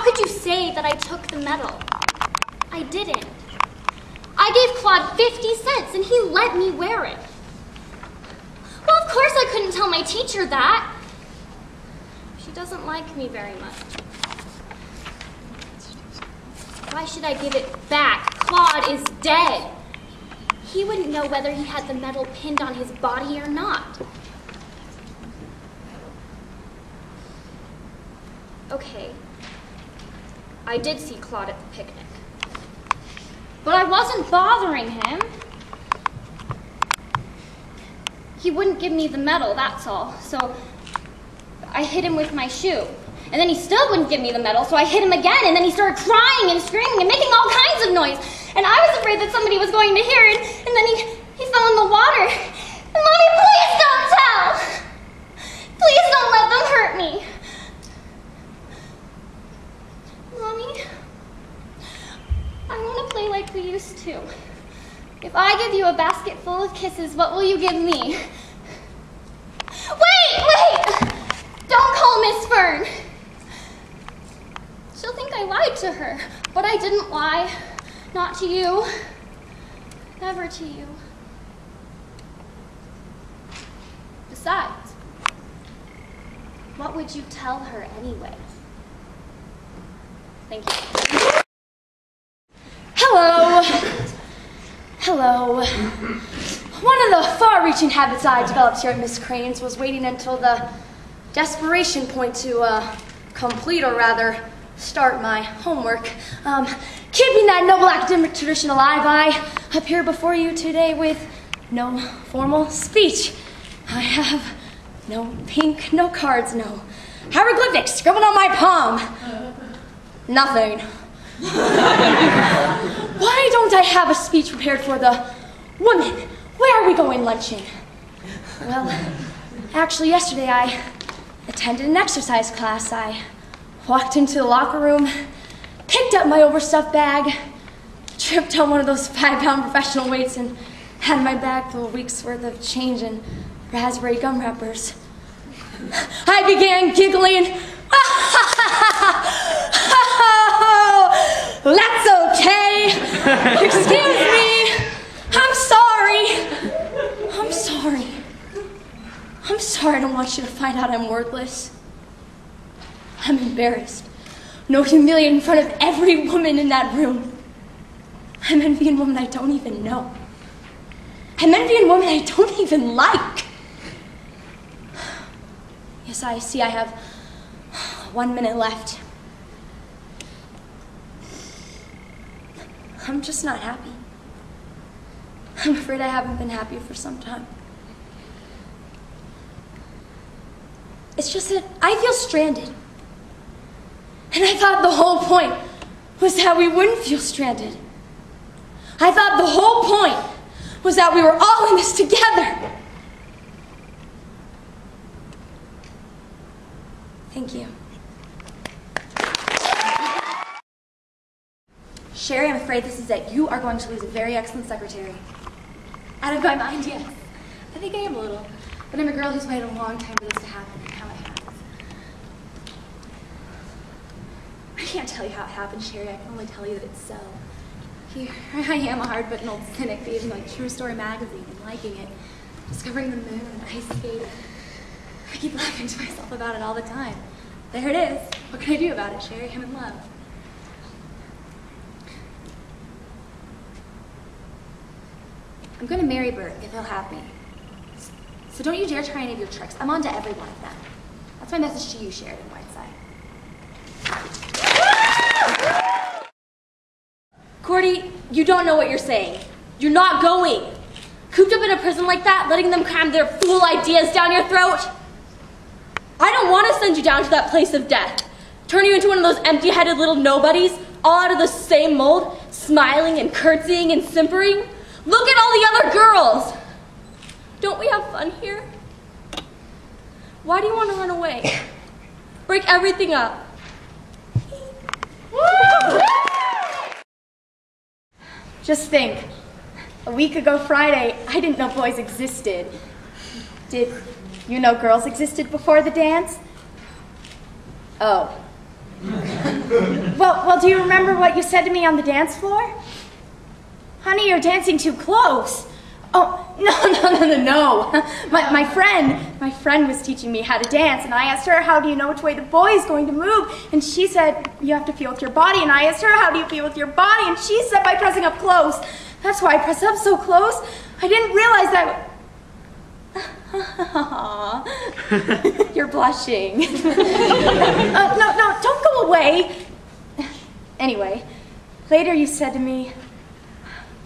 could you say that I took the medal? I didn't. I gave Claude 50 cents and he let me wear it. Well, of course I couldn't tell my teacher that. She doesn't like me very much. Why should I give it back? Claude is dead. He wouldn't know whether he had the medal pinned on his body or not. Okay, I did see Claude at the picnic, but I wasn't bothering him. He wouldn't give me the medal, that's all, so I hit him with my shoe. And then he still wouldn't give me the medal, so I hit him again, and then he started crying and screaming and making all kinds of noise. And I was afraid that somebody was going to hear it, and then he fell in the water. And Mommy, please don't tell! Please don't let them hurt me. Mommy, I want to play like we used to. If I give you a basket full of kisses, what will you give me? Wait! Don't call Miss Fern. She'll think I lied to her, but I didn't lie. Not to you. Never to you. Besides, what would you tell her anyway? Thank you. Hello. Hello. One of the far-reaching habits I developed here at Miss Crane's was waiting until the desperation point to complete, or rather, start my homework. Keeping that noble academic tradition alive, I appear before you today with no formal speech. I have no pink, no cards, no hieroglyphics scribbled on my palm. Nothing. Why don't I have a speech prepared for the women? Where are we going lunching? Well, actually yesterday I attended an exercise class. I walked into the locker room, picked up my overstuffed bag, tripped on one of those 5-pound professional weights, and had my bag full of a week's worth of change and raspberry gum wrappers. I began giggling. That's okay. Excuse me. I'm sorry. I'm sorry. I'm sorry. I don't want you to find out I'm worthless. I'm embarrassed. No, humiliated in front of every woman in that room. I'm envying women I don't even know. I'm envying women I don't even like. Yes, I see I have 1 minute left. I'm just not happy. I'm afraid I haven't been happy for some time. It's just that I feel stranded. And I thought the whole point was that we wouldn't feel stranded. I thought the whole point was that we were all in this together. Thank you. Sherry, I'm afraid this is it. You are going to lose a very excellent secretary. Out of my mind, yes. I think I am a little. But I'm a girl who's waited a long time for this to happen, and how it happens. I can't tell you how it happened, Sherry. I can only tell you that it's so. Here I am, a hard-button old cynic, reading like True Story magazine and liking it, discovering the moon and ice skating. I keep laughing to myself about it all the time. There it is. What can I do about it, Sherry? I'm in love. I'm going to marry Bert if he'll have me. So don't you dare try any of your tricks. I'm on to every one of them. That's my message to you, Sheridan Whiteside. Cordy, you don't know what you're saying. You're not going. Cooped up in a prison like that, letting them cram their fool ideas down your throat. I don't want to send you down to that place of death. Turn you into one of those empty-headed little nobodies, all out of the same mold, smiling and curtsying and simpering. Look at all the other girls. Don't we have fun here? Why do you want to run away? Break everything up. Just think, a week ago Friday, I didn't know boys existed. Did you know girls existed before the dance? Oh, Well, do you remember what you said to me on the dance floor? Honey, you're dancing too close. Oh, no. My friend was teaching me how to dance, and I asked her, how do you know which way the boy is going to move? And she said, you have to feel with your body. And I asked her, how do you feel with your body? And she said, by pressing up close. That's why I pressed up so close. I didn't realize that... You're blushing. No, don't go away. Anyway, later you said to me,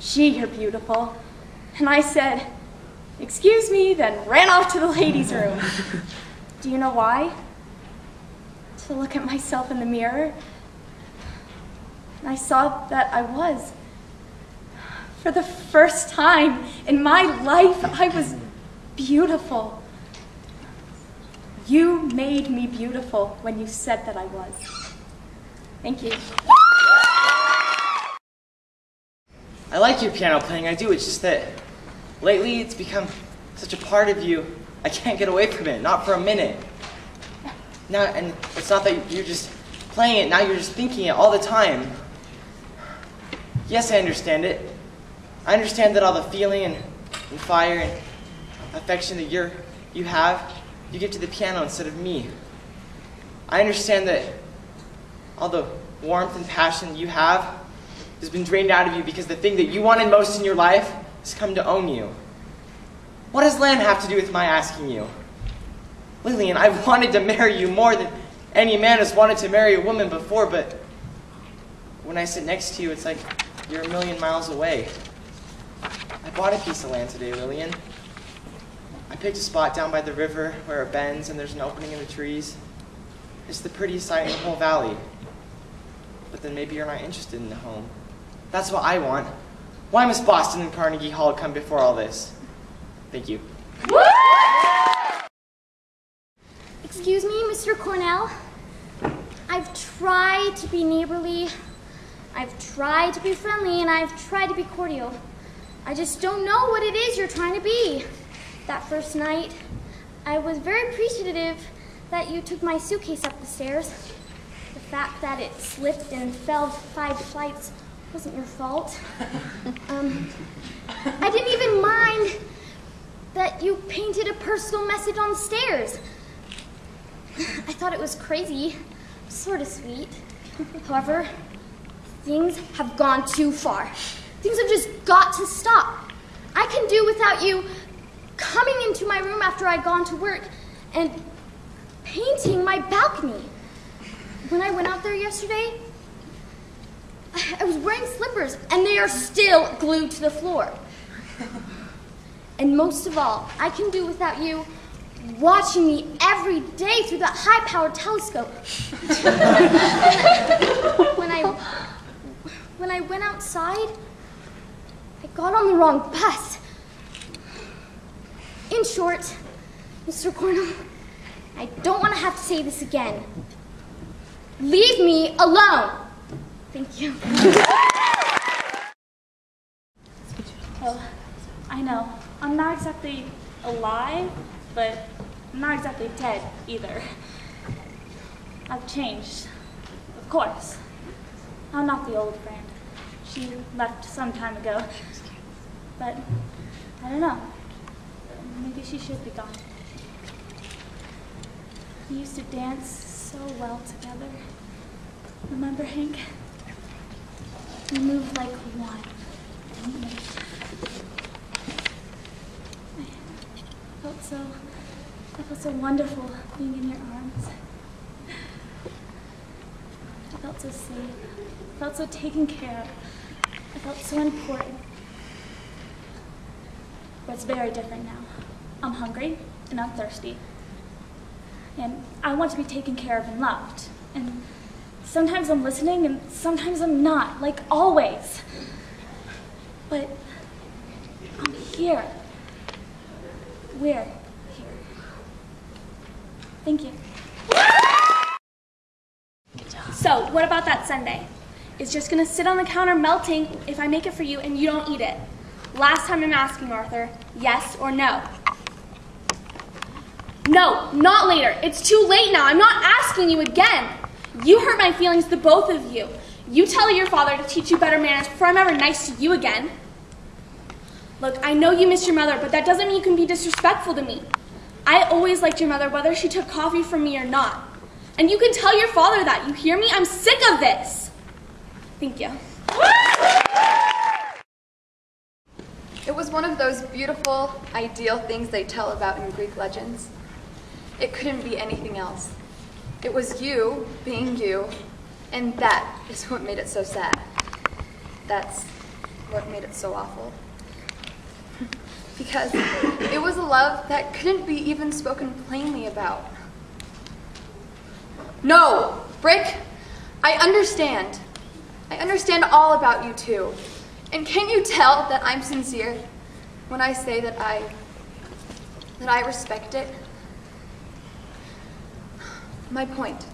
gee, you're beautiful. And I said, excuse me, then ran off to the ladies' room. Do you know why? To look at myself in the mirror. And I saw that I was. For the first time in my life, I was beautiful. You made me beautiful when you said that I was. Thank you. I like your piano playing, I do. It's just that lately it's become such a part of you, I can't get away from it, not for a minute. Now, and it's not that you're just playing it, now you're just thinking it all the time. Yes, I understand it. I understand that all the feeling and fire and affection that you have, you give to the piano instead of me. I understand that all the warmth and passion you have has been drained out of you because the thing that you wanted most in your life has come to own you. What does land have to do with my asking you? Lillian, I've wanted to marry you more than any man has wanted to marry a woman before, but when I sit next to you, it's like you're a million miles away. I bought a piece of land today, Lillian. I picked a spot down by the river where it bends and there's an opening in the trees. It's the prettiest sight in the whole valley. But then maybe you're not interested in the home. That's what I want. Why must Boston and Carnegie Hall come before all this? Thank you. Excuse me, Mr. Cornell. I've tried to be neighborly, I've tried to be friendly, and I've tried to be cordial. I just don't know what it is you're trying to be. That first night, I was very appreciative that you took my suitcase up the stairs. The fact that it slipped and fell 5 flights wasn't your fault. I didn't even mind that you painted a personal message on the stairs. I thought it was crazy, sort of sweet. However, things have gone too far. Things have just got to stop. I can do without you coming into my room after I'd gone to work and painting my balcony. When I went out there yesterday, I was wearing slippers, and they are still glued to the floor. And most of all, I can do without you watching me every day through that high-powered telescope. When I went outside, I got on the wrong bus. In short, Mr. Cornell, I don't want to have to say this again. Leave me alone. Thank you. Oh, I know. I'm not exactly alive, but I'm not exactly dead either. I've changed, of course. I'm not the old friend. She left some time ago. But I don't know. Maybe she should be gone. We used to dance so well together. Remember, Hank? We moved like one. I felt so wonderful being in your arms. I felt so safe. I felt so taken care of. I felt so important. But it's very different now. I'm hungry and I'm thirsty. And I want to be taken care of and loved. And sometimes I'm listening and sometimes I'm not, like always. But I'm here. We're here. Thank you. So, what about that sundae? It's just gonna sit on the counter melting if I make it for you and you don't eat it. Last time I'm asking, Arthur, yes or no? No, not later. It's too late now. I'm not asking you again. You hurt my feelings, the both of you. You tell your father to teach you better manners before I'm ever nice to you again. Look, I know you miss your mother, but that doesn't mean you can be disrespectful to me. I always liked your mother, whether she took coffee from me or not. And you can tell your father that. You hear me? I'm sick of this. Thank you. It was one of those beautiful, ideal things they tell about in Greek legends. It couldn't be anything else. It was you being you, and that is what made it so sad. That's what made it so awful. Because it was a love that couldn't be even spoken plainly about. No, Brick, I understand. I understand all about you too. And can't you tell that I'm sincere when I say that I respect it? My point,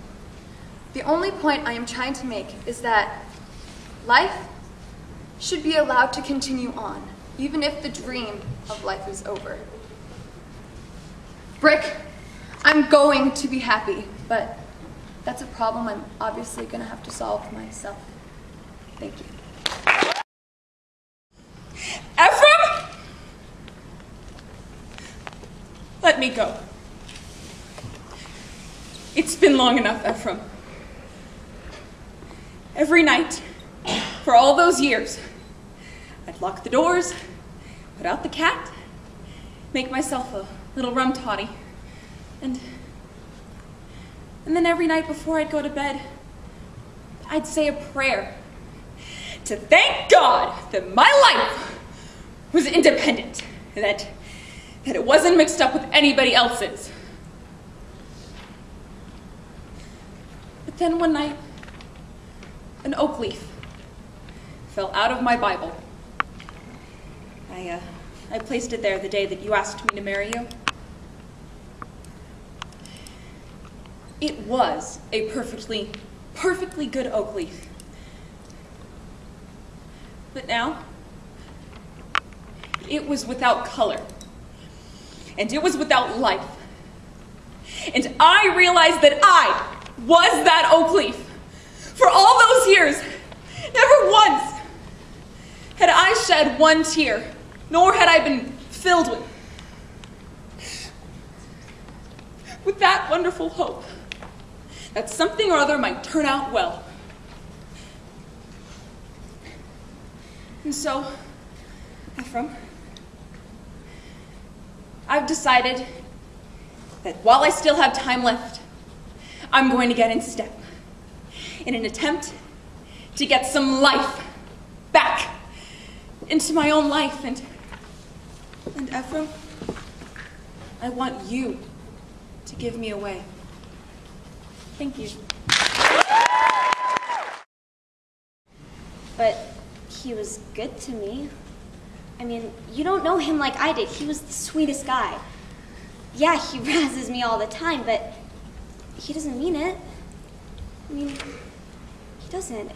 the only point I am trying to make is that life should be allowed to continue on, even if the dream of life is over. Brick, I'm going to be happy, but that's a problem I'm obviously going to have to solve myself. Thank you. Ephraim! Let me go. It's been long enough, Ephraim. Every night, for all those years, I'd lock the doors, put out the cat, make myself a little rum toddy, and then every night before I'd go to bed, I'd say a prayer to thank God that my life was independent, and that it wasn't mixed up with anybody else's. But then one night, an oak leaf fell out of my Bible. I placed it there the day that you asked me to marry you. It was a perfectly good oak leaf. But now, it was without color, and it was without life. And I realized that I was that oak leaf. For all those years, never once had I shed one tear, nor had I been filled with that wonderful hope that something or other might turn out well. And so, Ephraim, I've decided that while I still have time left, I'm going to get in step in an attempt to get some life back into my own life. And Ephraim, I want you to give me away. Thank you. But he was good to me. I mean, you don't know him like I did. He was the sweetest guy. Yeah, he razzes me all the time, but he doesn't mean it. I mean, he doesn't.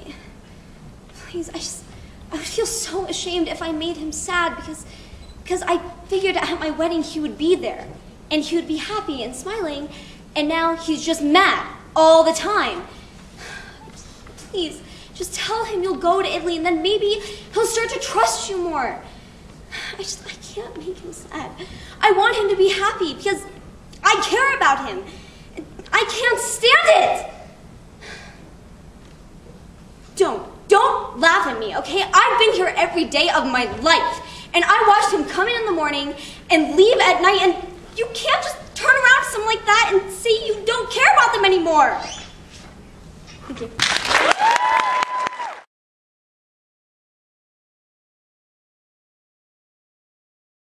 Please, I would feel so ashamed if I made him sad because I figured at my wedding he would be there and he would be happy and smiling, and now he's just mad all the time. Please, just tell him you'll go to Italy and then maybe he'll start to trust you more. I can't make him sad. I want him to be happy because I care about him. I can't stand it. Don't laugh at me, okay? I've been here every day of my life, and I watched him come in the morning and leave at night, and you can't just turn around to someone like that and say you don't care about them anymore. Thank you.